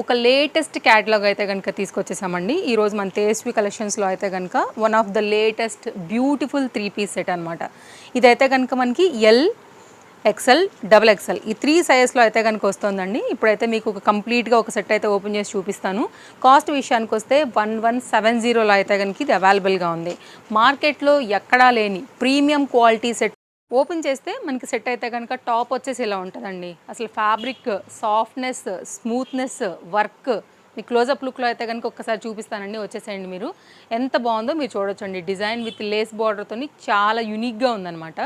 ఒక latest catalogue అయితే కనుక తీసుకొచ్చేసామండి. ఈరోజు మన తేజస్వి కలెక్షన్స్లో అయితే కనుక one of the latest beautiful 3 piece set అనమాట. ఇదైతే కనుక మనకి ఎల్, ఎక్సెల్, డబుల్ ఎక్సెల్ ఈ 3 సైజెస్లో అయితే కనుక వస్తుందండి. ఇప్పుడైతే మీకు ఒక కంప్లీట్గా ఒక సెట్ అయితే ఓపెన్ చేసి చూపిస్తాను. కాస్ట్ విషయానికి వస్తే 1170లో అయితే కనుక ఇది అవైలబుల్గా ఉంది. మార్కెట్లో ఎక్కడా లేని ప్రీమియం క్వాలిటీ సెట్ ఓపెన్ చేస్తే మనకి సెట్ అయితే కనుక టాప్ వచ్చేసి ఇలా ఉంటుందండి. అసలు ఫ్యాబ్రిక్ సాఫ్ట్నెస్, స్మూత్నెస్, వర్క్ మీ క్లోజప్ లుక్లో అయితే కనుక ఒక్కసారి చూపిస్తానండి. వచ్చేసేయండి మీరు. ఎంత బాగుందో మీరు చూడొచ్చండి. డిజైన్ విత్ లేస్ బార్డర్తో చాలా యూనిక్గా ఉందన్నమాట.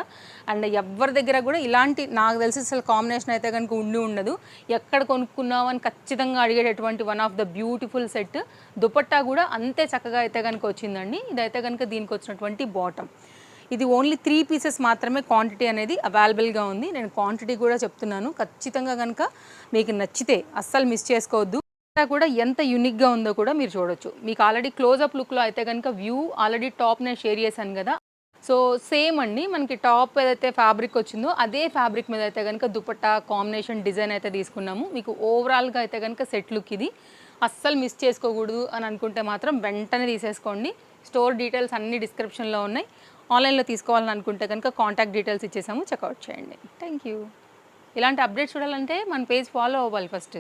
అండ్ ఎవరి దగ్గర కూడా ఇలాంటి నాకు తెలిసి అసలు కాంబినేషన్ అయితే కనుక ఉండదు. ఎక్కడ కొనుక్కున్నావు అని ఖచ్చితంగా అడిగేటటువంటి one of the beautiful set. Dupatta కూడా అంతే చక్కగా అయితే కనుక వచ్చిందండి. ఇదైతే కనుక దీనికి వచ్చినటువంటి బాటమ్. ఇది ఓన్లీ 3 పీసెస్ మాత్రమే క్వాంటిటీ అనేది అవైలబుల్గా ఉంది. నేను క్వాంటిటీ కూడా చెప్తున్నాను. ఖచ్చితంగా కనుక మీకు నచ్చితే అస్సలు మిస్ చేసుకోవద్దు. కూడా ఎంత యూనిక్గా ఉందో కూడా మీరు చూడొచ్చు. మీకు ఆల్రెడీ క్లోజప్ లుక్లో అయితే కనుక వ్యూ ఆల్రెడీ టాప్ నేను షేర్ చేశాను కదా. సో సేమ్ అండి, మనకి టాప్ ఏదైతే ఫ్యాబ్రిక్ వచ్చిందో అదే ఫ్యాబ్రిక్ మీద అయితే కనుక దుపట్టా కాంబినేషన్ డిజైన్ అయితే తీసుకున్నాము. మీకు ఓవరాల్గా అయితే కనుక సెట్ లుక్ ఇది. అస్సలు మిస్ చేసుకోకూడదు అని అనుకుంటే మాత్రం వెంటనే తీసేసుకోండి. స్టోర్ డీటెయిల్స్ అన్ని డిస్క్రిప్షన్లో ఉన్నాయి. ఆన్లైన్లో తీసుకోవాలని అనుకుంటే కనుక కాంటాక్ట్ డీటెయిల్స్ ఇచ్చేసాము, చెక్అవుట్ చేయండి. Thank you. ఇలాంటి అప్డేట్స్ చూడాలంటే మన పేజ్ ఫాలో అవ్వాలి ఫస్ట్.